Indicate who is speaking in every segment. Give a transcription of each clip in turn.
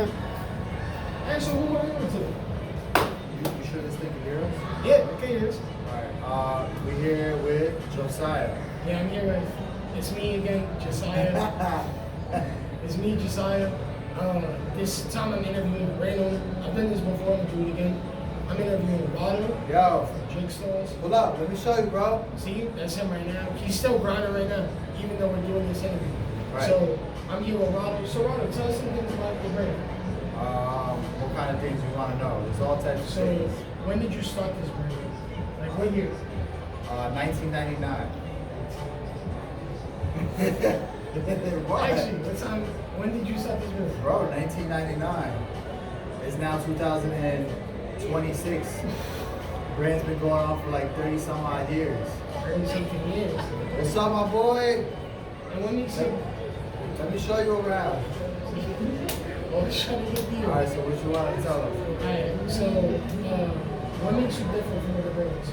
Speaker 1: Hey, so who are you with today?
Speaker 2: You sure this thing can hear us?
Speaker 1: Yeah, I can hear us.
Speaker 2: Alright, we're here with Josiah.
Speaker 1: Yeah, I'm here with, it's me again, Josiah. It's me, Josiah. This time I'm interviewing Randall. I've done this before, I'm gonna do it again. I'm interviewing Rado
Speaker 2: Yo,
Speaker 1: from Joogstarz.
Speaker 2: pull up, let me show you, bro.
Speaker 1: See, that's him right now. He's still grinding right now, even though we're doing this interview.
Speaker 2: Right.
Speaker 1: So I'm here with Rado. So Rado, tell us some things about your brand.
Speaker 2: What kind of things you want to know? There's all types of
Speaker 1: So
Speaker 2: things.
Speaker 1: when did you start this brand? Like what year?
Speaker 2: 1999. What?
Speaker 1: Actually, what time? When did you start this brand?
Speaker 2: Bro, 1999. It's now 2026. Brand's been going on for like 30 some odd years.
Speaker 1: 30-something years.
Speaker 2: What's up, my boy?
Speaker 1: And what makes you?
Speaker 2: Let me show you around.
Speaker 1: Oh, shut it with you.
Speaker 2: Alright, so what you want to tell us?
Speaker 1: Alright, so what makes you different from other brands?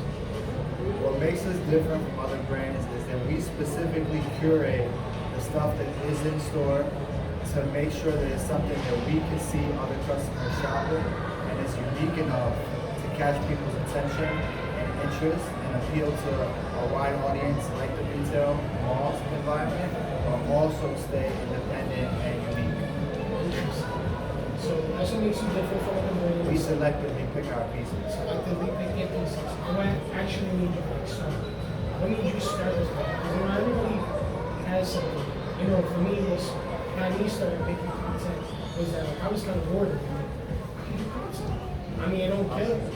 Speaker 2: What makes us different from other brands is that we specifically curate the stuff that is in store to make sure that it's something that we can see other customers shopping and it's unique enough to catch people's attention and interest and appeal to a wide audience like the retail mall environment, but also stay independent and unique.
Speaker 1: So that's what makes you different from other brands.
Speaker 2: We selectively pick our pieces.
Speaker 1: Selectively pick your pieces. And what actually made you like start? What made you start this brand? Because everybody has something. You know, for me, was when I started making content was that like, I was kind of bored of it. I can do content. I mean, it don't kill me.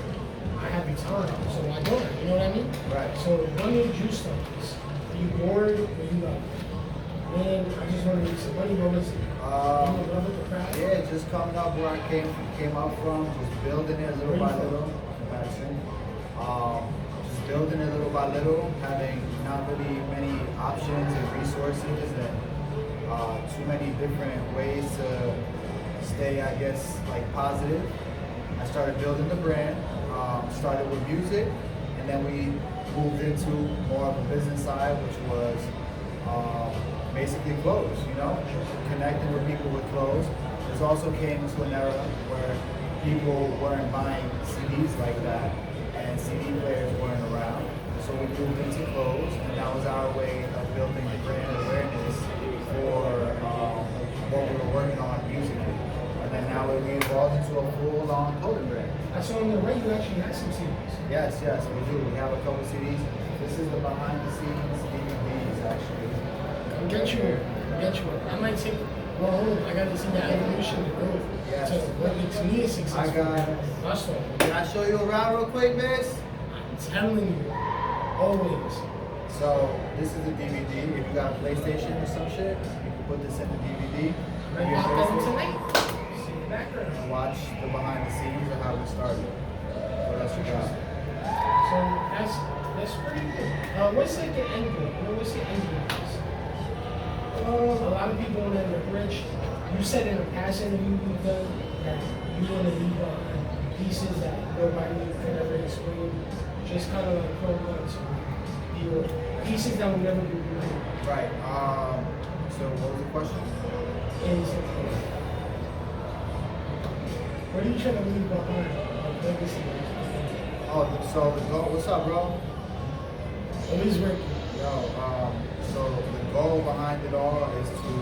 Speaker 1: I have the time, so why don't I? You know what I mean?
Speaker 2: Right.
Speaker 1: So what made you start this? Are you bored or you like, man, I just want to make some money, what was it? You in love with the craft?
Speaker 2: Yeah, just coming up where I came up from, just building it little by little. Madison. Just building it little by little, having not really many options and resources and too many different ways to stay, I guess, like positive. I started building the brand, started with music, and then we moved into more of a business side, which was basically clothes, you know, connecting with people with clothes. This also came into an era where people weren't buying CDs like that, and CD players weren't around. So we moved into clothes, and that was our way of building the brand awareness for what we were working on musically. And then now we evolved into a full-on clothing brand.
Speaker 1: I saw on the right you actually had some CDs.
Speaker 2: Yes, we do. We have a couple CDs. This is the behind-the-scenes DVDs, actually.
Speaker 1: I'll get you one. I might take, well, hold on, I gotta see the evolution of growth.
Speaker 2: Yes.
Speaker 1: So what makes me a successful?
Speaker 2: I got it. Can I show you around real quick, miss?
Speaker 1: I'm telling you, always.
Speaker 2: So, this is the DVD. If you got a PlayStation or some shit, you can put this in the DVD.
Speaker 1: I got them tonight. See the background.
Speaker 2: And watch the behind the scenes of how we started. What else you got?
Speaker 1: So that's pretty good. What's like the end goal? What's the end goal? A lot of people want to get rich. You said in a past interview you've done that you want to leave behind pieces that nobody could ever explain. Just kind of like promote your pieces that will never be removed.
Speaker 2: Right. So, what was the question?
Speaker 1: Is what are you trying to leave behind? Like legacy.
Speaker 2: Oh, so the goal. What's up, bro?
Speaker 1: Always working.
Speaker 2: Yo, so the goal behind it all is to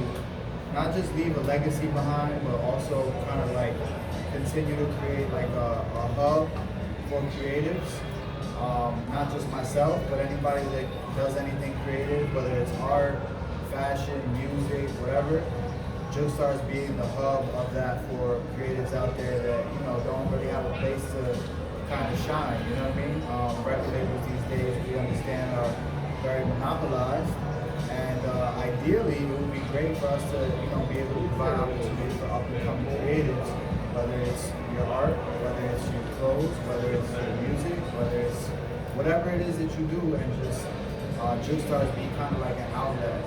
Speaker 2: not just leave a legacy behind, but also kind of like continue to create like a hub for creatives. Not just myself, but anybody that does anything creative, whether it's art, fashion, music, whatever. Joogstarz being the hub of that for creatives out there that, you know, don't really have a place to kind of shine, you know what I mean? Record labels these days, we understand, are very monopolized, and ideally it would be great for us to, you know, be able to provide opportunities for up and coming creatives, whether it's your art, whether it's your clothes, whether it's your music, whether it's whatever it is that you do, and just Joogstarz be kind of like an outlet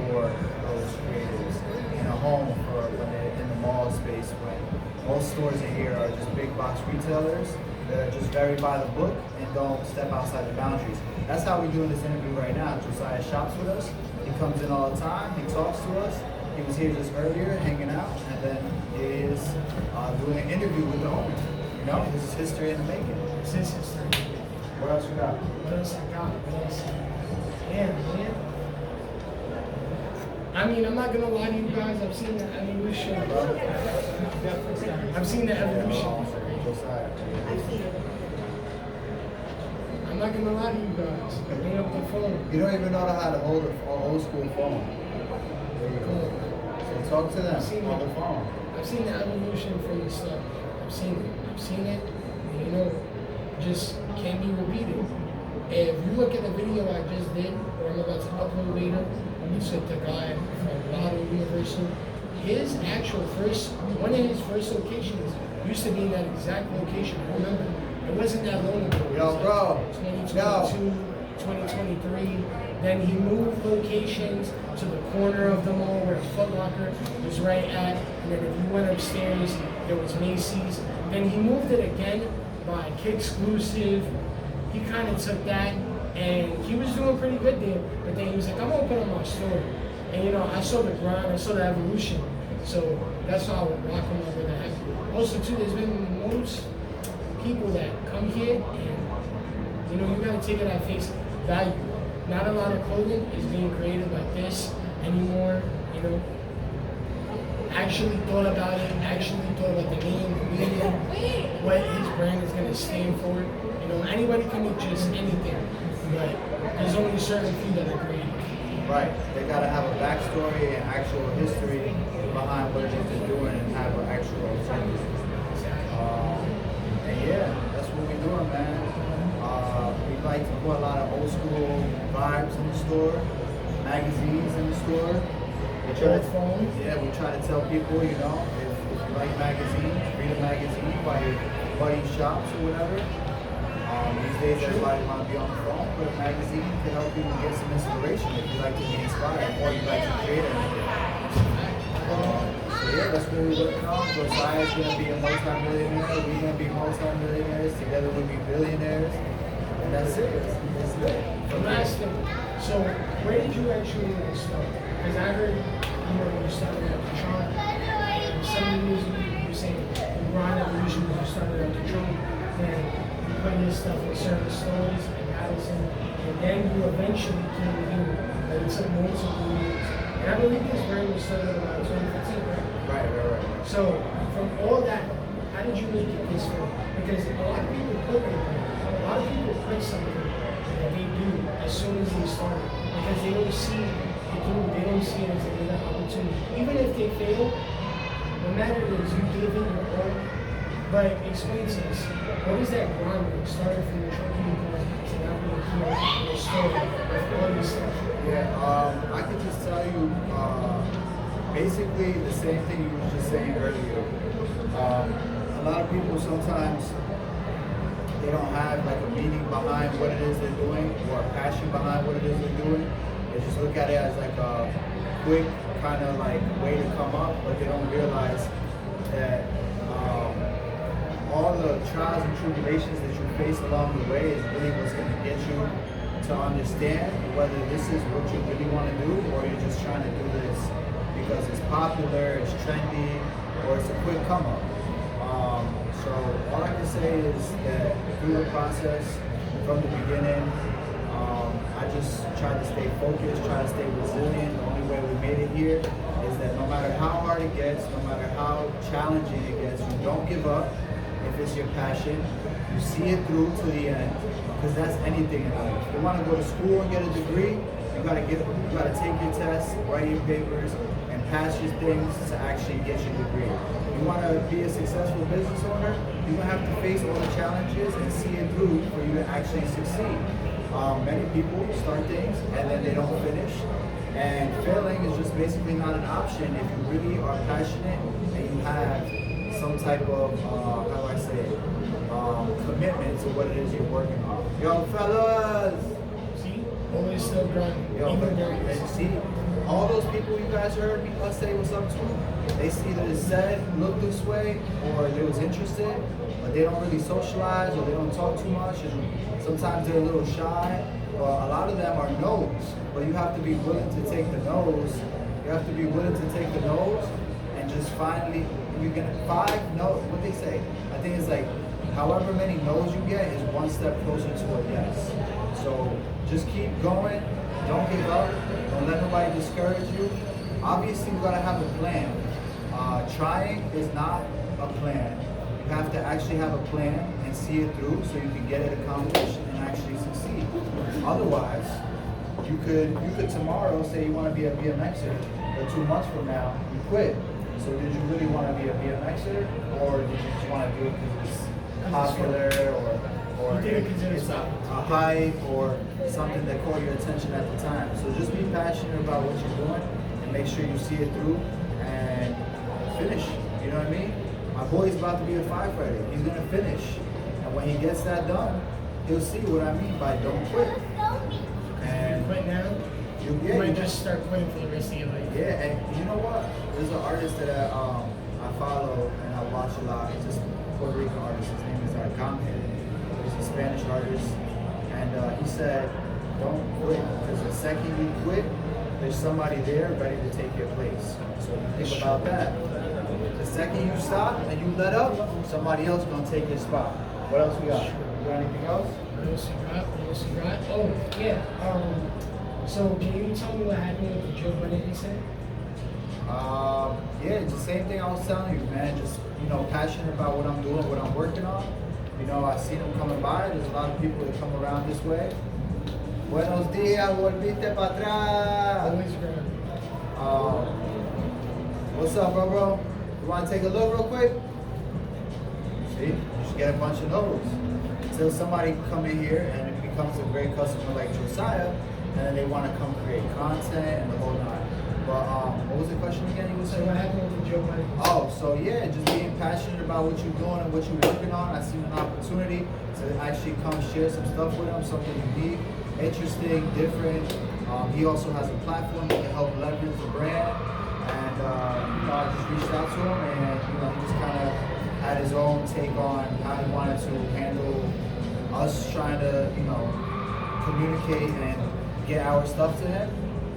Speaker 2: for those creatives, and a home for when they're in the mall space, when most stores in here are just big box retailers that are just very by the book and don't step outside the boundaries. That's how we're doing this interview right now. Josiah shops with us. He comes in all the time. He talks to us. He was here just earlier hanging out, and then is doing an interview with the owner. You know, this is history in the making.
Speaker 1: It's his history.
Speaker 2: What else you got?
Speaker 1: What else I got? What else? Man. I mean, I'm not gonna lie to you guys. I've seen the evolution. I've seen the evolution. I'm not gonna lie to you guys. Bring up the phone.
Speaker 2: You don't even know how to hold an old school phone. There you go. So talk to them on the phone.
Speaker 1: I've seen the evolution from the stuff. I've seen it. And, you know, just can't be repeated. If you look at the video I just did, or I'm about to upload later, it's with the guy from Lotto University. His actual one of his first locations used to be in that exact location. I remember. It wasn't that long ago.
Speaker 2: Yo, bro.
Speaker 1: 2022, 2023. Then he moved locations to the corner of the mall where Foot Locker was right at. And then if you went upstairs, there was Macy's. Then he moved it again by Kid Exclusive. He kind of took that, and he was doing pretty good there. But then he was like, I'm gonna put on my store. And you know, I saw the grind, I saw the evolution. So that's why I would rock him over that. Also too, there's been most people that come here and you know, you gotta take it at face value. Not a lot of clothing is being created like this anymore, you know. Actually thought about it, actually thought about the name, the meaning, what his brand is gonna stand for. You know, anybody can make just anything, but there's only certain few that are creative.
Speaker 2: Right. They gotta have a backstory and actual history behind what it is they're doing and have an actual agenda. And yeah, that's what we're doing, man. We like to put a lot of old school vibes in the store, magazines in the store. We try to tell people, you know, if you like magazines, read a magazine by your buddy shops or whatever. These days, everybody want to be on the phone, but a magazine can help you get some inspiration if you like to be inspired or you like to create anything. So yeah, that's what we're working on. Josiah's going to be a multi-millionaire. We're going to be multi-millionaires. Together we'll be billionaires. And that's it. That's it.
Speaker 1: The last thing. So, where did you actually start? Because I heard, you know, you started at the Tron. And some of the music you were saying, the grind evolution, you started at the Tron. And you put your stuff in certain stores in Madison. And then you eventually came here. And it took multiple years. And I believe this brand was started around 2015, right?
Speaker 2: Right.
Speaker 1: So, from all that, how did you make it this far? Because a lot of people quit their brand. A lot of people quit something that they do as soon as they start because they don't see it through, they don't see it as another opportunity. Even if they fail, no matter it is, you gave it your all. But explain to us, what is that grind when you started from the trucking car to now being here in the store with all this stuff?
Speaker 2: Yeah, I could just tell you basically the same thing you were just saying earlier. A lot of people sometimes they don't have like a meaning behind what it is they're doing or a passion behind what it is they're doing. They just look at it as like a quick kind of like way to come up, but they don't realize that all the trials and tribulations that you face along the way is really what's going to get you to understand whether this is what you really want to do or you're just trying to do this because it's popular, it's trendy, or it's a quick come up. So all I can say is that through the process, from the beginning, I just try to stay focused, try to stay resilient. The only way we made it here is that no matter how hard it gets, no matter how challenging it gets, you don't give up. If it's your passion, you see it through to the end, because that's anything in life. If you want to go to school and get a degree, you gotta take your tests, write your papers, and pass your things to actually get your degree. You want to be a successful business owner, you're gonna have to face all the challenges and see it through for you to actually succeed. Many people start things and then they don't finish, and failing is just basically not an option if you really are passionate and you have some type of, how do I say it, commitment to what it is you're working on. Yo, fellas!
Speaker 1: See? Always still grinding.
Speaker 2: Yo, and see, all those people you guys heard me say what's up to, they either said, look this way, or they was interested, but they don't really socialize, or they don't talk too much, and sometimes they're a little shy, or a lot of them are no's, but you have to be willing to take the no's. You have to be willing to take the no's and just finally you're gonna 5 no. What they say? I think it's like however many no's you get is one step closer to a yes. So just keep going. Don't give up. Don't let nobody discourage you. Obviously, you gotta have a plan. Trying is not a plan. You have to actually have a plan and see it through so you can get it accomplished and actually succeed. Otherwise, you could tomorrow say you want to be a BMXer, but 2 months from now you quit. So did you really want to be a BMXer, or did you just want to do it because it's popular, or it's a hype, or something that caught your attention at the time? So just be passionate about what you're doing and make sure you see it through and finish. You know what I mean? My boy's about to be a firefighter. He's gonna finish, and when he gets that done, he'll see what I mean by don't quit. And
Speaker 1: quit now. You might just start quitting for the rest of your life.
Speaker 2: Yeah, and you know what? There's an artist that I follow and I watch a lot. He's a Puerto Rican artist. His name is Arcángel. He's a Spanish artist, and he said, "Don't quit, because the second you quit, there's somebody there ready to take your place." So think about that. The second you stop and you let up, somebody else gonna take your spot. What else we got? You got anything else?
Speaker 1: What else you got? Oh, yeah. So can you tell me what happened with the joke? What did he say?
Speaker 2: Yeah, it's the same thing I was telling you, man. Just, passionate about what I'm doing, what I'm working on. I see them coming by. There's a lot of people that come around this way. Buenos días, volviste para atrás.
Speaker 1: Always great.
Speaker 2: What's up, bro? You want to take a look real quick? See, you should get a bunch of those. Until somebody come in here and it becomes a great customer like Josiah, and then they want to come create content and the whole nine. But what was the question again? You were
Speaker 1: So
Speaker 2: saying?
Speaker 1: what happened with the joke?
Speaker 2: Oh, so yeah, just being passionate about what you're doing and what you're working on. I see an opportunity to actually come share some stuff with them, something unique, interesting, different. He also has a platform that can help leverage the brand. And I just reached out to him, and he just kind of had his own take on how he wanted to handle us trying to communicate and get our stuff to him.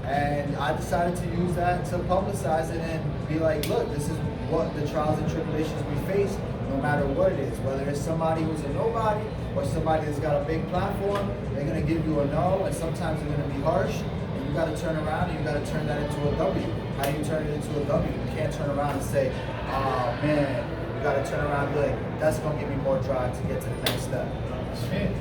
Speaker 2: And I decided to use that to publicize it and be like, look, this is what the trials and tribulations we face, no matter what it is. Whether it's somebody who's a nobody or somebody that's got a big platform, they're gonna give you a no, and sometimes they're gonna be harsh. And you gotta turn around and you gotta turn that into a W. How do you turn it into a W? You can't turn around and say, oh man, you gotta turn around and be like, that's gonna give me more drive to get to the next step.
Speaker 1: Shit.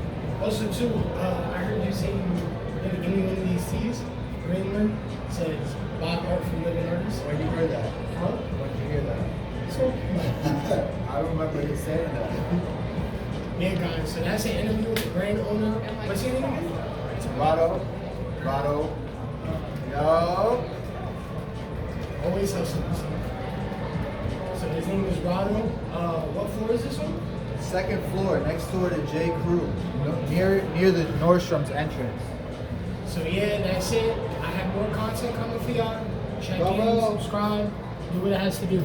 Speaker 1: Also too, I heard you say you're gonna give me one of these teas. Greenland says Bob Art from Living Artists.
Speaker 2: When you heard that?
Speaker 1: Huh?
Speaker 2: When you hear that?
Speaker 1: So
Speaker 2: I remember you saying that.
Speaker 1: yeah, guys. So that's an interview with the brand owner. What's your name?
Speaker 2: It's Rado. Yo.
Speaker 1: Always hustling. So his name is Rado. What floor is this one?
Speaker 2: Second floor, next door to J. Crew, near the Nordstrom's entrance.
Speaker 1: So yeah, that's it. I have more content coming for y'all. Check
Speaker 2: Bravo.
Speaker 1: in, subscribe, do what it has to do.